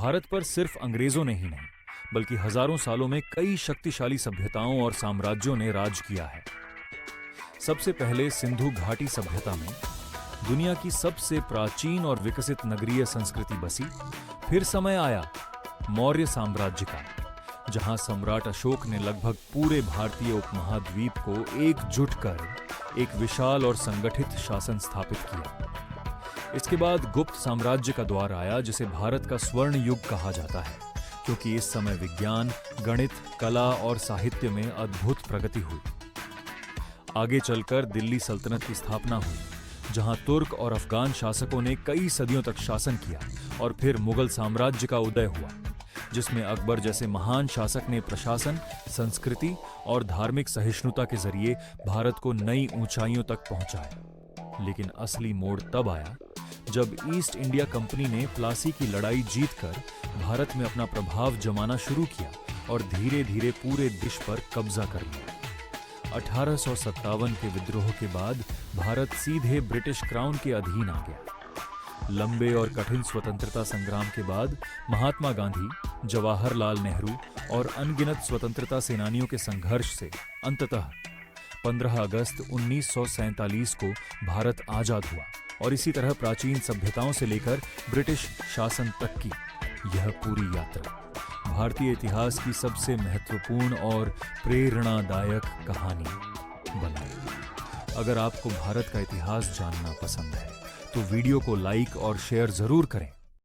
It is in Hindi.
भारत पर सिर्फ अंग्रेजों ने ही नहीं, बल्कि हजारों सालों में कई शक्तिशाली सभ्यताओं और साम्राज्यों ने राज किया है। सबसे पहले सिंधु घाटी सभ्यता में दुनिया की सबसे प्राचीन और विकसित नगरीय संस्कृति बसी। फिर समय आया मौर्य साम्राज्य का, जहां सम्राट अशोक ने लगभग पूरे भारतीय उपमहाद्वीप को एकजुट कर एक विशाल और संगठित शासन स्थापित किया। इसके बाद गुप्त साम्राज्य का दौर आया, जिसे भारत का स्वर्ण युग कहा जाता है, क्योंकि इस समय विज्ञान, गणित, कला और साहित्य में अद्भुत प्रगति हुई। आगे चलकर दिल्ली सल्तनत की स्थापना हुई, जहां तुर्क और अफगान शासकों ने कई सदियों तक शासन किया, और फिर मुगल साम्राज्य का उदय हुआ, जिसमें अकबर जैसे महान शासक ने प्रशासन, संस्कृति और धार्मिक सहिष्णुता के जरिए भारत को नई ऊंचाइयों तक पहुंचाया। लेकिन असली मोड़ तब आया जब ईस्ट इंडिया कंपनी ने प्लासी की लड़ाई जीतकर भारत में अपना प्रभाव जमाना शुरू किया और धीरे धीरे पूरे देश पर कब्जा कर लिया। 1857 के विद्रोह के बाद भारत सीधे ब्रिटिश क्राउन के अधीन आ गया। लंबे और कठिन स्वतंत्रता संग्राम के बाद महात्मा गांधी, जवाहरलाल नेहरू और अनगिनत स्वतंत्रता सेनानियों के संघर्ष से अंततः 15 अगस्त 1947 को भारत आजाद हुआ। और इसी तरह प्राचीन सभ्यताओं से लेकर ब्रिटिश शासन तक की यह पूरी यात्रा भारतीय इतिहास की सबसे महत्वपूर्ण और प्रेरणादायक कहानी बनाई। अगर आपको भारत का इतिहास जानना पसंद है तो वीडियो को लाइक और शेयर जरूर करें।